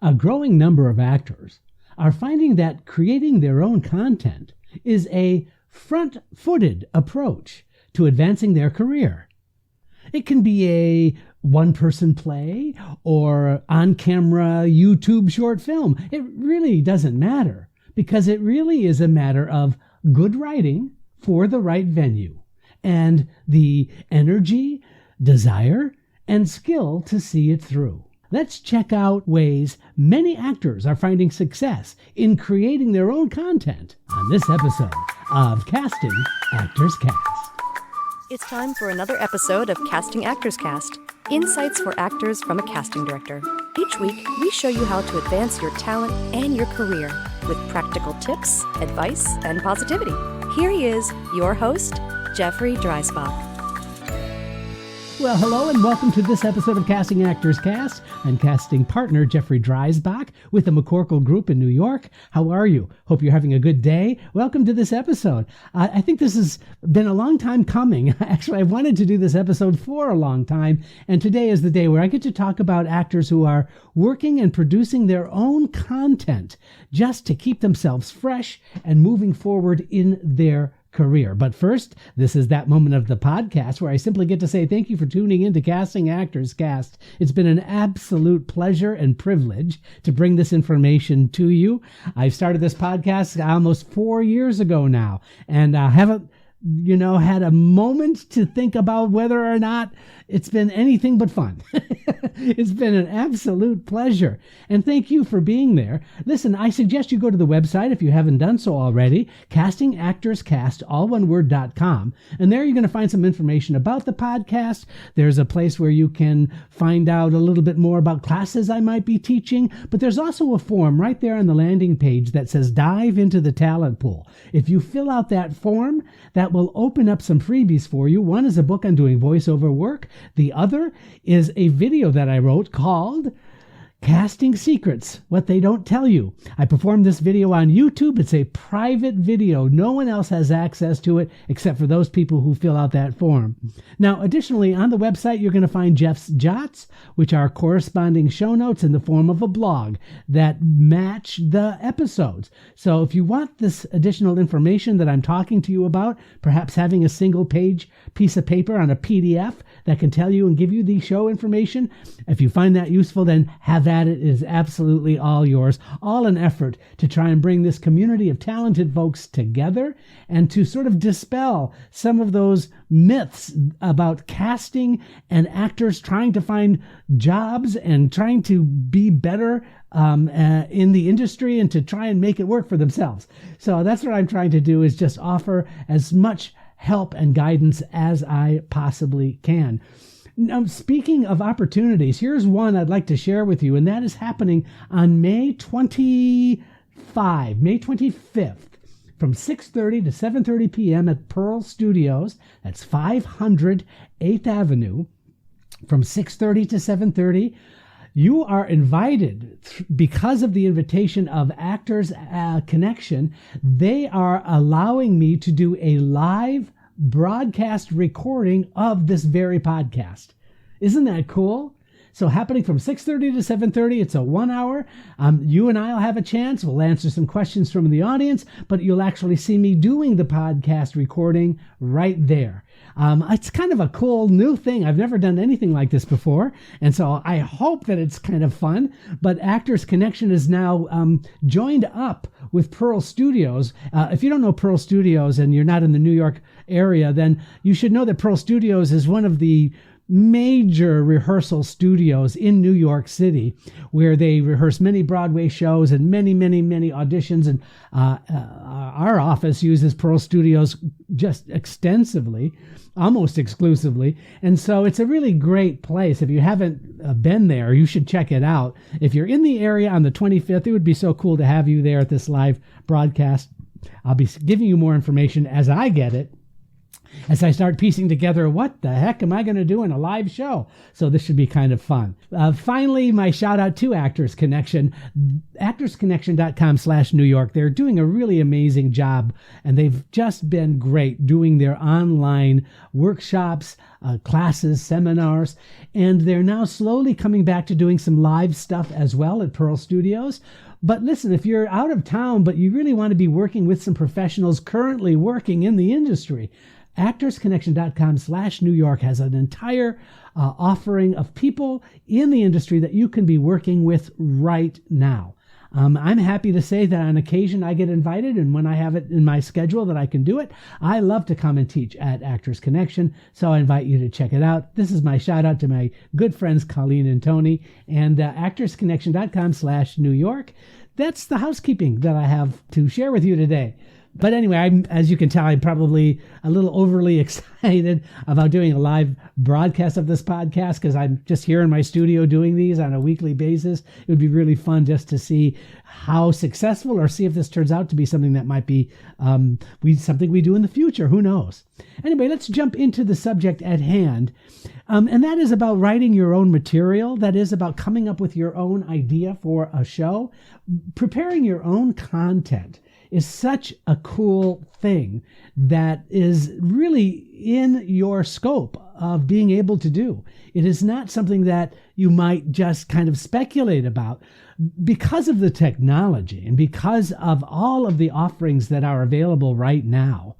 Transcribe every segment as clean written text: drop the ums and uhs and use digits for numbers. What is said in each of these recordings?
A growing number of actors are finding that creating their own content is a front-footed approach to advancing their career. It can be a one-person play or on-camera YouTube short film. It really doesn't matter, because it really is a matter of good writing for the right venue and the energy, desire, and skill to see it through. Let's check out ways many actors are finding success in creating their own content on this episode of Casting Actors Cast. It's time for another episode of Casting Actors Cast, insights for actors from a casting director. Each week, we show you how to advance your talent and your career with practical tips, advice, and positivity. Here he is, your host, Jeffrey Dreisbach. Well, hello and welcome to this episode of Casting Actors Cast. I'm casting partner Jeffrey Dreisbach with the McCorkle Group in New York. How are you? Hope you're having a good day. Welcome to this episode. I think this has been a long time coming. Actually, I've wanted to do this episode for a long time, and today is the day where I get to talk about actors who are working and producing their own content just to keep themselves fresh and moving forward in their career. But first, this is that moment of the podcast where I simply get to say thank you for tuning in to Casting Actors Cast. It's been an absolute pleasure and privilege to bring this information to you. I started this podcast almost 4 years ago now, and I haven't had a moment to think about whether or not it's been anything but fun. It's been an absolute pleasure. And thank you for being there. Listen, I suggest you go to the website if you haven't done so already, castingactorscast.com. And there you're going to find some information about the podcast. There's a place where you can find out a little bit more about classes I might be teaching. But there's also a form right there on the landing page that says dive into the talent pool. If you fill out that form, that will open up some freebies for you. One is a book on doing voiceover work. The other is a video that I wrote called Casting Secrets, What They Don't Tell You. I performed this video on YouTube. It's a private video. No one else has access to it except for those people who fill out that form. Now, additionally, on the website, you're going to find Jeff's Jots, which are corresponding show notes in the form of a blog that match the episodes. So if you want this additional information that I'm talking to you about, perhaps having a single page piece of paper on a PDF that can tell you and give you the show information, if you find that useful, then have at it. It is absolutely all yours. All an effort to try and bring this community of talented folks together and to sort of dispel some of those myths about casting and actors trying to find jobs and trying to be better in the industry and to try and make it work for themselves. So that's what I'm trying to do, is just offer as much help and guidance as I possibly can. Now, speaking of opportunities, here's one I'd like to share with you, and that is happening on May 25th, from 6:30 to 7:30 p.m. at Pearl Studios. That's 500 8th Avenue, from 6:30 to 7:30. You are invited because of the invitation of Actors Connection. They are allowing me to do a live broadcast recording of this very podcast. Isn't that cool? So happening from 6:30 to 7:30, it's a 1 hour. You and I will have a chance. We'll answer some questions from the audience, but you'll actually see me doing the podcast recording right there. It's kind of a cool new thing. I've never done anything like this before, and so I hope that it's kind of fun. But Actors Connection is now joined up with Pearl Studios. If you don't know Pearl Studios and you're not in the New York area, then you should know that Pearl Studios is one of the major rehearsal studios in New York City, where they rehearse many Broadway shows and many auditions. And our office uses Pearl Studios just extensively, almost exclusively. And so it's a really great place. If you haven't been there, you should check it out. If you're in the area on the 25th, it would be so cool to have you there at this live broadcast. I'll be giving you more information as I get it. as I start piecing together what the heck am I going to do in a live show. So this should be kind of fun. Finally, my shout out to Actors Connection, actorsconnection.com/New York. They're doing a really amazing job, and they've just been great doing their online workshops, classes, seminars, and they're now slowly coming back to doing some live stuff as well at Pearl Studios. But listen, if you're out of town, but you really want to be working with some professionals currently working in the industry, actorsconnection.com/New York has an entire offering of people in the industry that you can be working with right now. I'm happy to say that on occasion I get invited, and when I have it in my schedule that I can do it, I love to come and teach at Actors Connection, so I invite you to check it out. This is my shout out to my good friends Colleen and Tony, and actorsconnection.com/New York. That's the housekeeping that I have to share with you today. But anyway, as you can tell, I'm probably a little overly excited about doing a live broadcast of this podcast because I'm just here in my studio doing these on a weekly basis. It would be really fun just to see how successful, or see if this turns out to be something that might be something we do in the future. Who knows? Anyway, let's jump into the subject at hand. And that is about writing your own material. That is about coming up with your own idea for a show. Preparing your own content is such a cool thing that is really in your scope of being able to do. It is not something that you might just kind of speculate about. Because of the technology and because of all of the offerings that are available right now,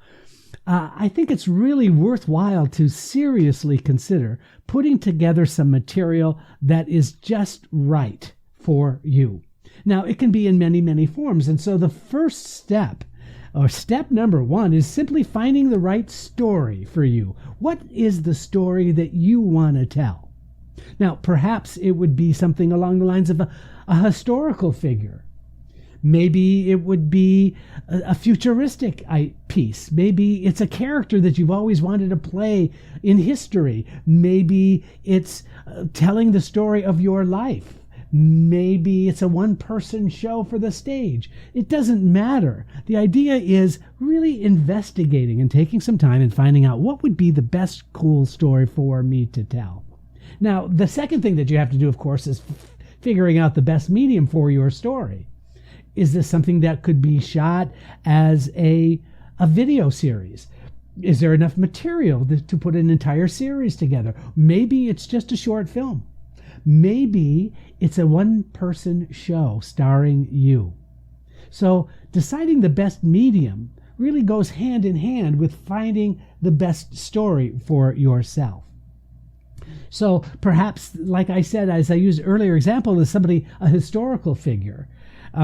I think it's really worthwhile to seriously consider putting together some material that is just right for you. Now, it can be in many, many forms. And so the first step, or step number one, is simply finding the right story for you. What is the story that you want to tell? Now, perhaps it would be something along the lines of a historical figure. Maybe it would be a futuristic piece. Maybe it's a character that you've always wanted to play in history. Maybe it's telling the story of your life. Maybe it's a one-person show for the stage. It doesn't matter. The idea is really investigating and taking some time and finding out what would be the best cool story for me to tell. Now, the second thing that you have to do, of course, is figuring out the best medium for your story. Is this something that could be shot as a video series? Is there enough material to put an entire series together? Maybe it's just a short film. Maybe it's a one-person show starring you. So deciding the best medium really goes hand in hand with finding the best story for yourself. So perhaps, like I said, as I used earlier example, is somebody, a historical figure.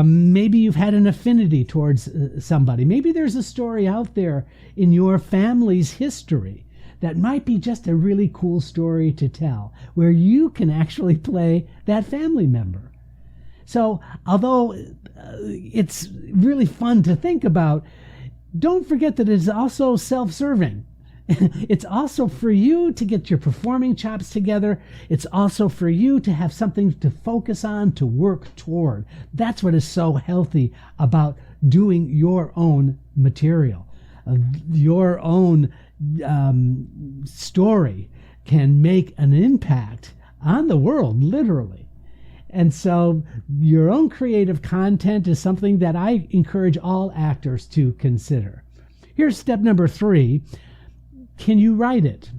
Maybe you've had an affinity towards somebody. Maybe there's a story out there in your family's history that might be just a really cool story to tell, where you can actually play that family member. So, although it's really fun to think about, don't forget that it's also self-serving. It's also for you to get your performing chops together. It's also for you to have something to focus on, to work toward. That's what is so healthy about doing your own material. Your own story can make an impact on the world, literally. And so your own creative content is something that I encourage all actors to consider. Here's step number 3. Can you write it?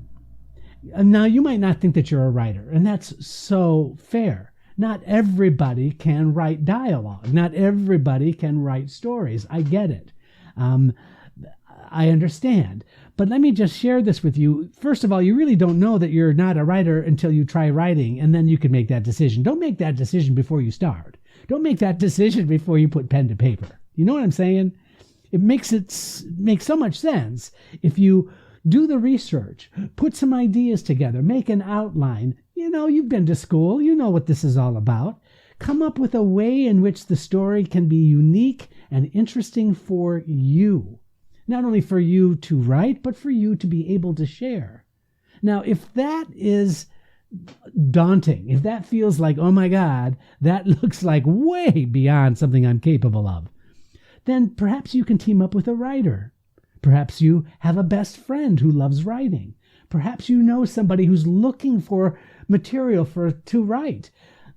Now, you might not think that you're a writer, and that's so fair. Not everybody can write dialogue. Not everybody can write stories. I get it. I understand. But let me just share this with you. First of all, you really don't know that you're not a writer until you try writing, and then you can make that decision. Don't make that decision before you start. Don't make that decision before you put pen to paper. You know what I'm saying? It makes so much sense if you do the research, put some ideas together, make an outline. You know, you've been to school. You know what this is all about. Come up with a way in which the story can be unique and interesting for you. Not only for you to write, but for you to be able to share. Now, if that is daunting, if that feels like, oh my God, that looks like way beyond something I'm capable of, then perhaps you can team up with a writer. Perhaps you have a best friend who loves writing. Perhaps you know somebody who's looking for material to write.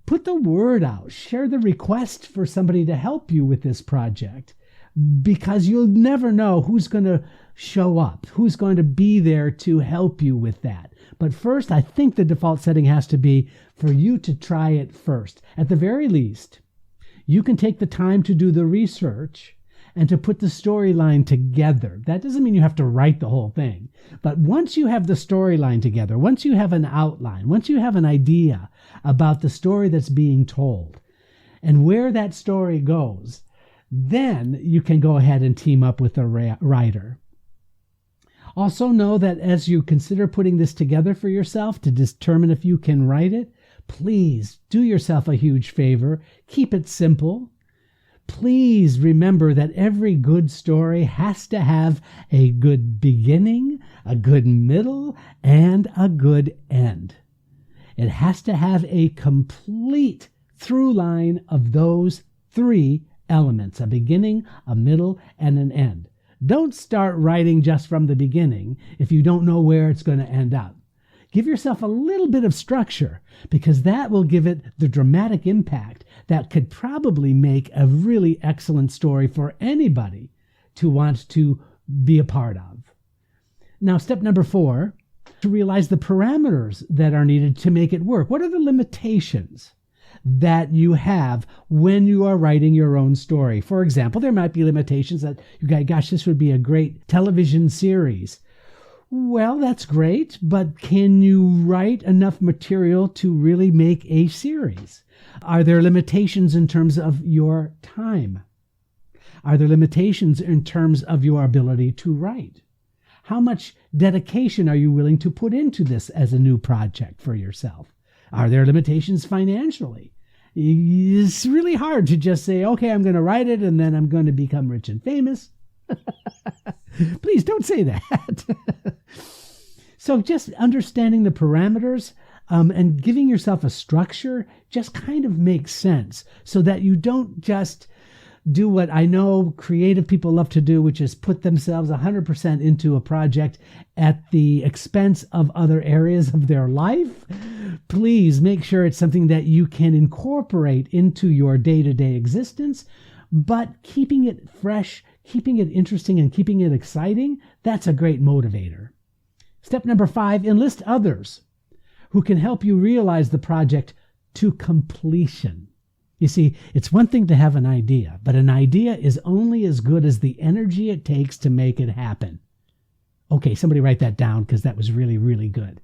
Put the word out. Share the request for somebody to help you with this project, because you'll never know who's going to show up, who's going to be there to help you with that. But first, I think the default setting has to be for you to try it first. At the very least, you can take the time to do the research and to put the storyline together. That doesn't mean you have to write the whole thing. But once you have the storyline together, once you have an outline, once you have an idea about the story that's being told and where that story goes, then you can go ahead and team up with a writer. Also know that as you consider putting this together for yourself to determine if you can write it, please do yourself a huge favor. Keep it simple. Please remember that every good story has to have a good beginning, a good middle, and a good end. It has to have a complete through line of those three elements: a beginning, a middle, and an end. Don't start writing just from the beginning if you don't know where it's going to end up. Give yourself a little bit of structure, because that will give it the dramatic impact that could probably make a really excellent story for anybody to want to be a part of. Now, step number 4, to realize the parameters that are needed to make it work. What are the limitations that you have when you are writing your own story? For example, there might be limitations that you go, gosh, this would be a great television series. Well, that's great, but can you write enough material to really make a series? Are there limitations in terms of your time? Are there limitations in terms of your ability to write? How much dedication are you willing to put into this as a new project for yourself? Are there limitations financially? It's really hard to just say, okay, I'm going to write it and then I'm going to become rich and famous. Please don't say that. So just understanding the parameters and giving yourself a structure just kind of makes sense, so that you don't just do what I know creative people love to do, which is put themselves 100% into a project at the expense of other areas of their life. Please make sure it's something that you can incorporate into your day-to-day existence, but keeping it fresh, keeping it interesting, and keeping it exciting, that's a great motivator. Step number 5, enlist others who can help you realize the project to completion. You see, it's one thing to have an idea, but an idea is only as good as the energy it takes to make it happen. Okay, somebody write that down, because that was really, really good.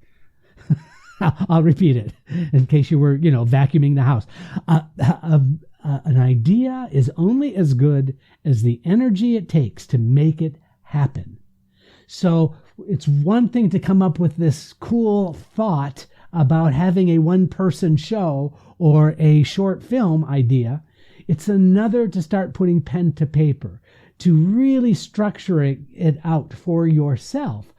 I'll repeat it in case you were, vacuuming the house. An idea is only as good as the energy it takes to make it happen. So it's one thing to come up with this cool thought about having a one-person show or a short film idea. It's another to start putting pen to paper, to really structure it out for yourself.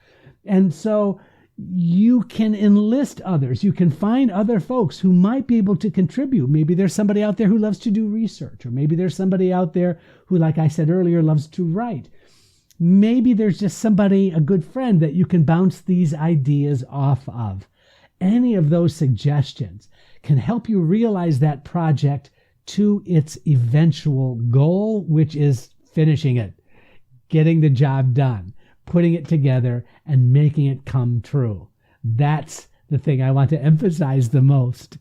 And so you can enlist others. You can find other folks who might be able to contribute. Maybe there's somebody out there who loves to do research, or maybe there's somebody out there who, like I said earlier, loves to write. Maybe there's just somebody, a good friend, that you can bounce these ideas off of. Any of those suggestions can help you realize that project to its eventual goal, which is finishing it, getting the job done, putting it together, and making it come true. That's the thing I want to emphasize the most.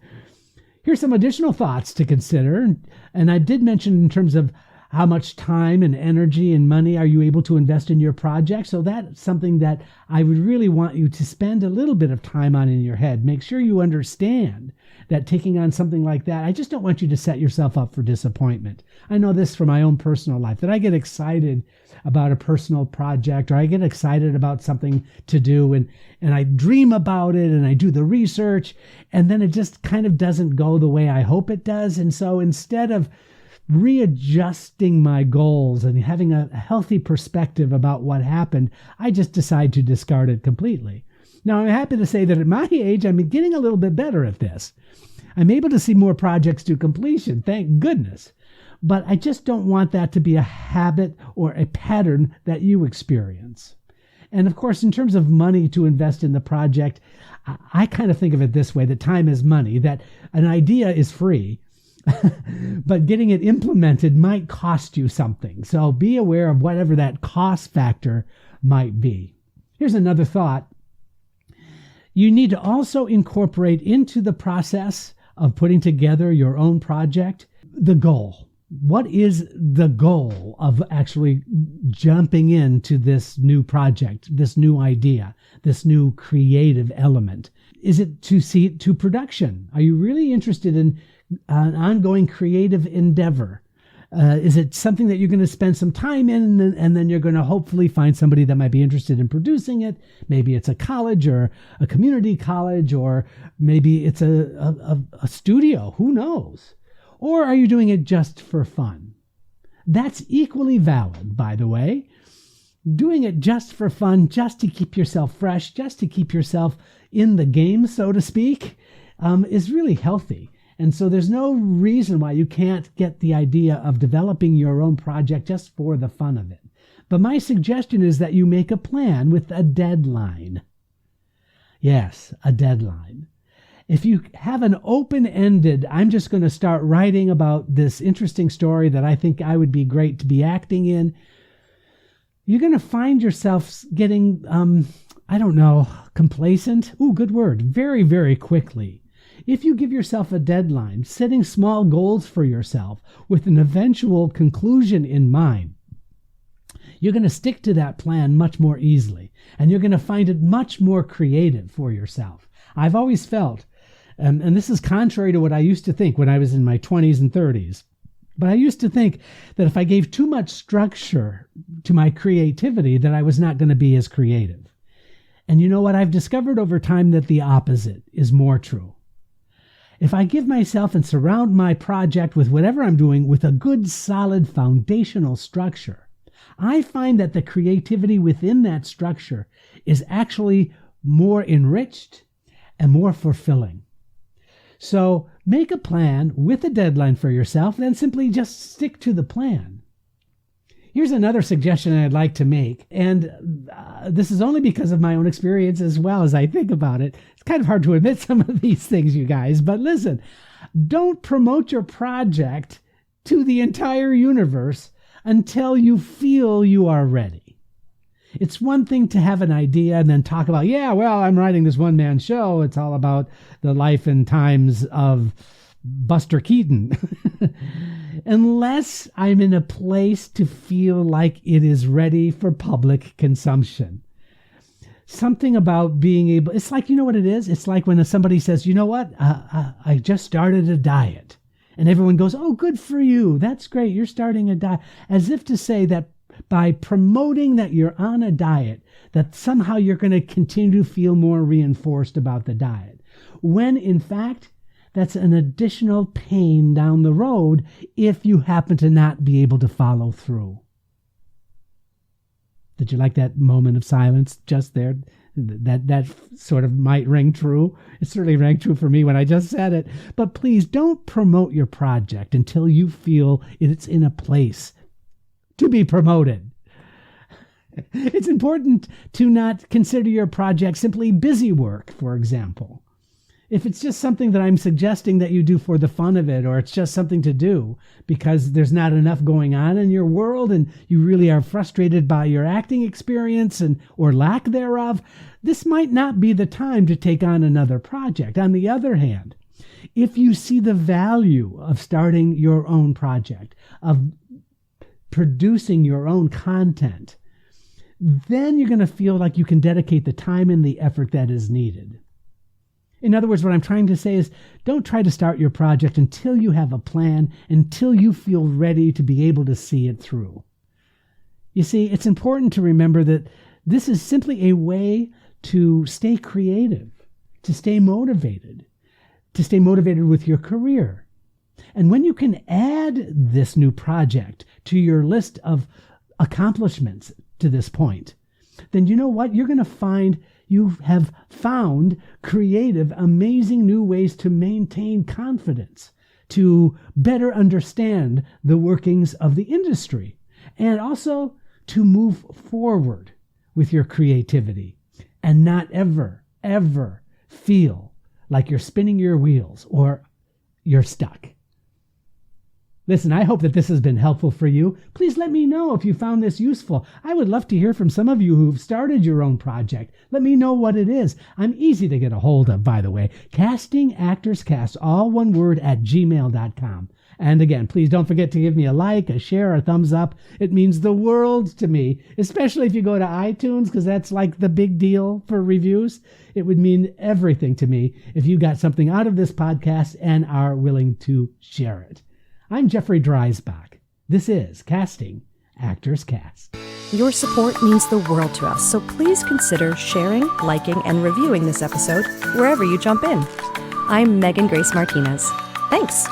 Here's some additional thoughts to consider. And I did mention in terms of how much time and energy and money are you able to invest in your project. So that's something that I would really want you to spend a little bit of time on in your head. Make sure you understand that taking on something like that, I just don't want you to set yourself up for disappointment. I know this from my own personal life, that I get excited about a personal project, or I get excited about something to do, and I dream about it, and I do the research, and then it just kind of doesn't go the way I hope it does. And so instead of readjusting my goals and having a healthy perspective about what happened, I just decide to discard it completely. Now, I'm happy to say that at my age, I'm getting a little bit better at this. I'm able to see more projects to completion, thank goodness. But I just don't want that to be a habit or a pattern that you experience. And of course, in terms of money to invest in the project, I kind of think of it this way, that time is money, that an idea is free, but getting it implemented might cost you something. So be aware of whatever that cost factor might be. Here's another thought. You need to also incorporate into the process of putting together your own project the goal. What is the goal of actually jumping into this new project, this new idea, this new creative element? Is it to see it to production? Are you really interested in an ongoing creative endeavor? Is it something that you're going to spend some time in and then you're going to hopefully find somebody that might be interested in producing it? Maybe it's a college or a community college, or maybe it's a studio. Who knows? Or are you doing it just for fun? That's equally valid, by the way. Doing it just for fun, just to keep yourself fresh, just to keep yourself in the game, so to speak, is really healthy. And so there's no reason why you can't get the idea of developing your own project just for the fun of it. But my suggestion is that you make a plan with a deadline. Yes, a deadline. If you have an open-ended, I'm just going to start writing about this interesting story that I think I would be great to be acting in, you're going to find yourself getting, complacent. Ooh, good word. Very, very quickly. If you give yourself a deadline, setting small goals for yourself with an eventual conclusion in mind, you're going to stick to that plan much more easily, and you're going to find it much more creative for yourself. I've always felt, and this is contrary to what I used to think when I was in my 20s and 30s, but I used to think that if I gave too much structure to my creativity, that I was not going to be as creative. And you know what? I've discovered over time that the opposite is more true. If I give myself and surround my project with whatever I'm doing with a good, solid foundational structure, I find that the creativity within that structure is actually more enriched and more fulfilling. So make a plan with a deadline for yourself, then simply just stick to the plan. Here's another suggestion I'd like to make, and this is only because of my own experience as well as I think about it. It's kind of hard to admit some of these things, you guys, but listen, don't promote your project to the entire universe until you feel you are ready. It's one thing to have an idea and then talk about, I'm writing this one-man show. It's all about the life and times of Buster Keaton. Unless I'm in a place to feel like it is ready for public consumption. Something about being able, it's like, you know what it is? It's like when somebody says, you know what, I just started a diet. And everyone goes, oh, good for you. That's great. You're starting a diet. As if to say that by promoting that you're on a diet, that somehow you're going to continue to feel more reinforced about the diet. When in fact, that's an additional pain down the road if you happen to not be able to follow through. Did you like that moment of silence just there? That sort of might ring true. It certainly rang true for me when I just said it. But please don't promote your project until you feel it's in a place to be promoted. It's important to not consider your project simply busy work, for example. If it's just something that I'm suggesting that you do for the fun of it, or it's just something to do because there's not enough going on in your world and you really are frustrated by your acting experience or lack thereof, this might not be the time to take on another project. On the other hand, if you see the value of starting your own project, of producing your own content, then you're going to feel like you can dedicate the time and the effort that is needed. In other words, what I'm trying to say is don't try to start your project until you have a plan, until you feel ready to be able to see it through. You see, it's important to remember that this is simply a way to stay creative, to stay motivated with your career. And when you can add this new project to your list of accomplishments to this point, then you know what? You're going to find you have found creative, amazing new ways to maintain confidence, to better understand the workings of the industry, and also to move forward with your creativity and not ever, ever feel like you're spinning your wheels or you're stuck. Listen, I hope that this has been helpful for you. Please let me know if you found this useful. I would love to hear from some of you who've started your own project. Let me know what it is. I'm easy to get a hold of, by the way. CastingActorsCast, all one word, @gmail.com. And again, please don't forget to give me a like, a share, a thumbs up. It means the world to me, especially if you go to iTunes, because that's like the big deal for reviews. It would mean everything to me if you got something out of this podcast and are willing to share it. I'm Jeffrey Dreisbach. This is Casting Actors Cast. Your support means the world to us, so please consider sharing, liking, and reviewing this episode wherever you jump in. I'm Megan Grace Martinez. Thanks.